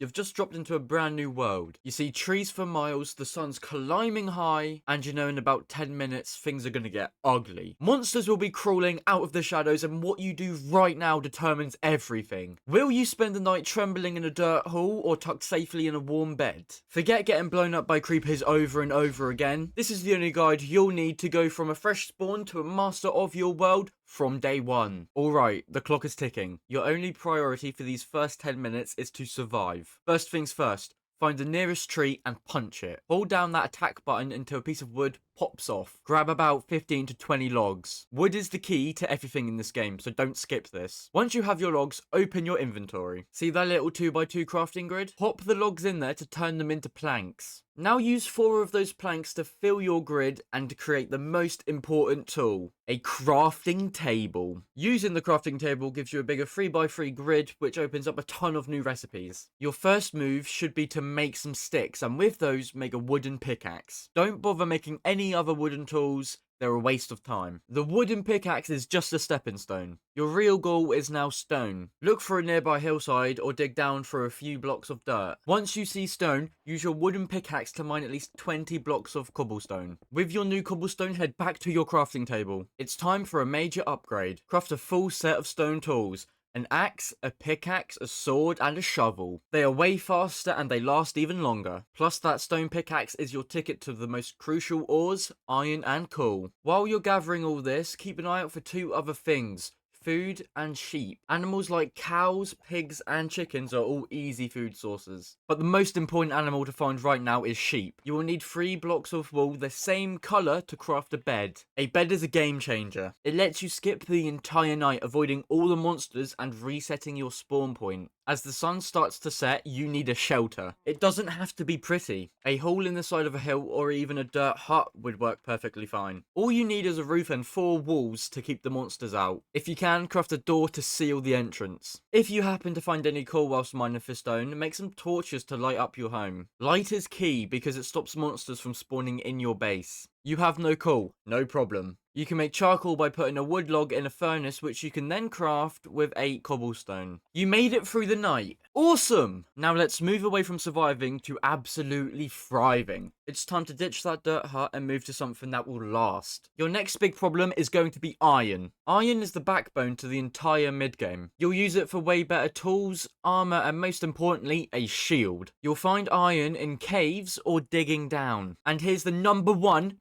You've just dropped into a brand new world. You see trees for miles, the sun's climbing high, and you know in about 10 minutes things are gonna get ugly. Monsters will be crawling out of the shadows, and what you do right now determines everything. Will you spend the night trembling in a dirt hall or tucked safely in a warm bed? Forget getting blown up by creepers over and over again. This is the only guide you'll need to go from a fresh spawn to a master of your world from day one. Alright, the clock is ticking. Your only priority for these first 10 minutes is to survive. First things first, find the nearest tree and punch it. Hold down that attack button until a piece of wood pops off. Grab about 15 to 20 logs. Wood is the key to everything in this game, so don't skip this. Once you have your logs, open your inventory. See that little 2x2 crafting grid? Pop the logs in there to turn them into planks. Now use 4 of those planks to fill your grid and to create the most important tool, a crafting table. Using the crafting table gives you a bigger 3x3 grid, which opens up a ton of new recipes. Your first move should be to make some sticks, and with those, make a wooden pickaxe. Don't bother making any other wooden tools. They're a waste of time. The wooden pickaxe is just a stepping stone. Your real goal is now stone. Look for a nearby hillside or dig down for a few blocks of dirt. Once you see stone, use your wooden pickaxe to mine at least 20 blocks of cobblestone. With your new cobblestone, head back to your crafting table. It's time for a major upgrade. Craft a full set of stone tools. An axe, a pickaxe, a sword, and a shovel. They are way faster and they last even longer. Plus that stone pickaxe is your ticket to the most crucial ores, iron and coal. While you're gathering all this, keep an eye out for 2 other things. Food and sheep. Animals like cows, pigs, and chickens are all easy food sources. But the most important animal to find right now is sheep. You will need 3 blocks of wool the same colour to craft a bed. A bed is a game changer. It lets you skip the entire night, avoiding all the monsters and resetting your spawn point. As the sun starts to set, you need a shelter. It doesn't have to be pretty. A hole in the side of a hill or even a dirt hut would work perfectly fine. All you need is a roof and 4 walls to keep the monsters out. If you can, craft a door to seal the entrance. If you happen to find any coal whilst mining for stone, make some torches to light up your home. Light is key because it stops monsters from spawning in your base. You have no coal, no problem. You can make charcoal by putting a wood log in a furnace, which you can then craft with 8 cobblestone. You made it through the night. Awesome! Now let's move away from surviving to absolutely thriving. It's time to ditch that dirt hut and move to something that will last. Your next big problem is going to be iron. Iron is the backbone to the entire mid-game. You'll use it for way better tools, armor, and most importantly, a shield. You'll find iron in caves or digging down. And here's the number one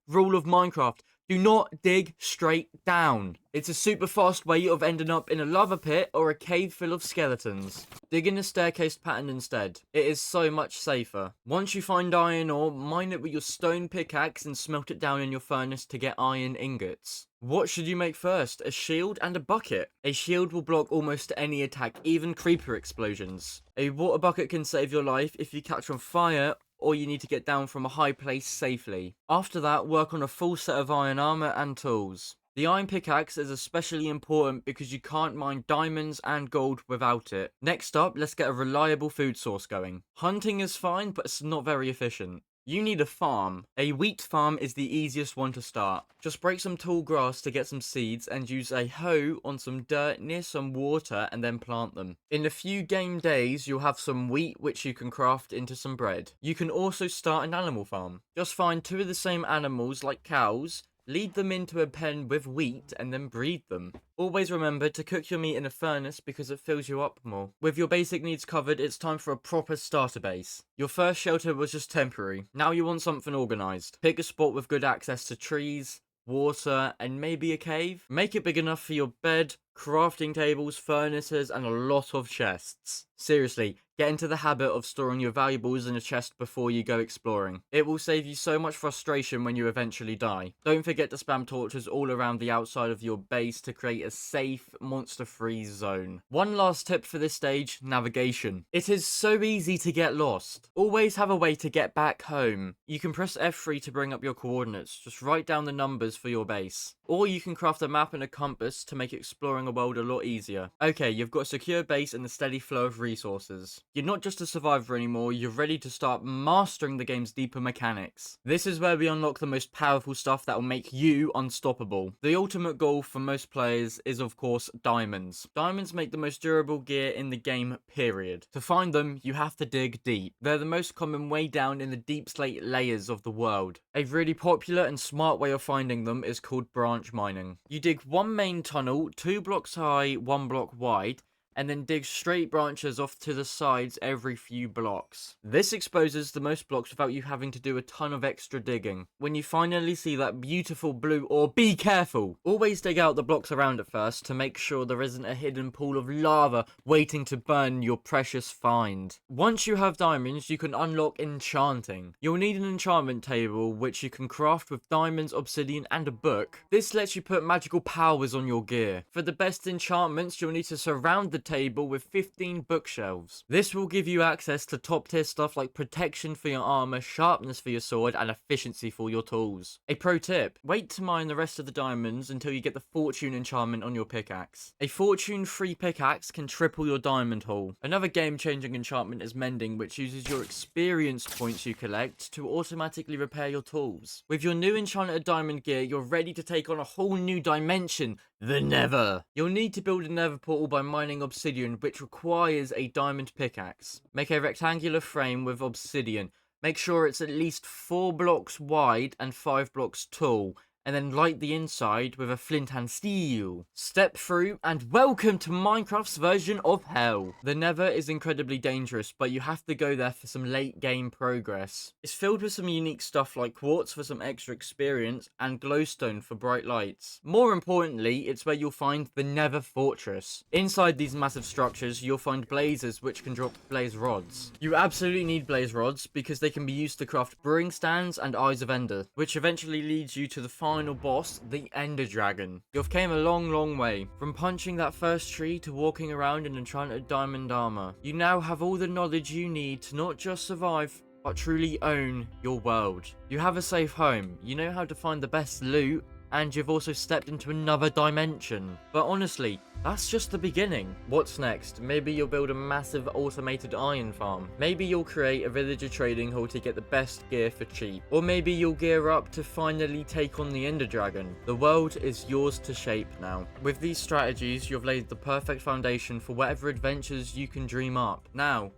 rule of Minecraft. Do not dig straight down. It's a super fast way of ending up in a lava pit or a cave full of skeletons. Dig in a staircase pattern instead. It is so much safer. Once you find iron ore, mine it with your stone pickaxe and smelt it down in your furnace to get iron ingots. What should you make first? A shield and a bucket. A shield will block almost any attack, even creeper explosions. A water bucket can save your life if you catch on fire or you need to get down from a high place safely. After that, work on a full set of iron armor and tools. The iron pickaxe is especially important because you can't mine diamonds and gold without it. Next up, let's get a reliable food source going. Hunting is fine, but it's not very efficient. You need a farm. A wheat farm is the easiest one to start. Just break some tall grass to get some seeds and use a hoe on some dirt near some water and then plant them. In a few game days, you'll have some wheat which you can craft into some bread. You can also start an animal farm. Just find 2 of the same animals like cows, lead them into a pen with wheat and then breed them. Always remember to cook your meat in a furnace because it fills you up more. With your basic needs covered, it's time for a proper starter base. Your first shelter was just temporary. Now you want something organised. Pick a spot with good access to trees, water, and maybe a cave. Make it big enough for your bed, crafting tables, furnaces, and a lot of chests. Seriously, get into the habit of storing your valuables in a chest before you go exploring. It will save you so much frustration when you eventually die. Don't forget to spam torches all around the outside of your base to create a safe, monster-free zone. One last tip for this stage, navigation. It is so easy to get lost. Always have a way to get back home. You can press F3 to bring up your coordinates. Just write down the numbers for your base. Or you can craft a map and a compass to make exploring exploring a world a lot easier. Okay, you've got a secure base and a steady flow of resources. You're not just a survivor anymore, you're ready to start mastering the game's deeper mechanics. This is where we unlock the most powerful stuff that will make you unstoppable. The ultimate goal for most players is of course diamonds. Diamonds make the most durable gear in the game, period. To find them, you have to dig deep. They're the most common way down in the deep slate layers of the world. A really popular and smart way of finding them is called branch mining. You dig one main tunnel, 2 blocks high, 1 block wide, and then dig straight branches off to the sides every few blocks. This exposes the most blocks without you having to do a ton of extra digging. When you finally see that beautiful blue ore, be careful! Always dig out the blocks around it first to make sure there isn't a hidden pool of lava waiting to burn your precious find. Once you have diamonds, you can unlock enchanting. You'll need an enchantment table which you can craft with diamonds, obsidian, and a book. This lets you put magical powers on your gear. For the best enchantments, you'll need to surround the table with 15 bookshelves. This will give you access to top tier stuff like protection for your armor, sharpness for your sword, and efficiency for your tools. A pro tip, wait to mine the rest of the diamonds until you get the fortune enchantment on your pickaxe. A fortune free pickaxe can triple your diamond haul. Another game changing enchantment is mending, which uses your experience points you collect to automatically repair your tools. With your new enchanted diamond gear, you're ready to take on a whole new dimension, the Nether. You'll need to build a Nether portal by mining obsidian, which requires a diamond pickaxe. Make a rectangular frame with obsidian. Make sure it's at least 4 blocks wide and 5 blocks tall, and then light the inside with a flint and steel. Step through and welcome to Minecraft's version of hell. The Nether is incredibly dangerous, but you have to go there for some late game progress. It's filled with some unique stuff like quartz for some extra experience and glowstone for bright lights. More importantly, it's where you'll find the Nether Fortress. Inside these massive structures, you'll find blazers which can drop blaze rods. You absolutely need blaze rods because they can be used to craft brewing stands and eyes of ender, which eventually leads you to the final boss, the Ender Dragon. You've came a long way, from punching that first tree to walking around in enchanted diamond armor. You now have all the knowledge you need to not just survive, but truly own your world. You have a safe home, you know how to find the best loot, and you've also stepped into another dimension. But honestly, that's just the beginning. What's next? Maybe you'll build a massive automated iron farm. Maybe you'll create a villager trading hall to get the best gear for cheap. Or maybe you'll gear up to finally take on the Ender Dragon. The world is yours to shape now. With these strategies, you've laid the perfect foundation for whatever adventures you can dream up. Now,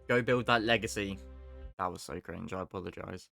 go build that legacy. That was so cringe, I apologize.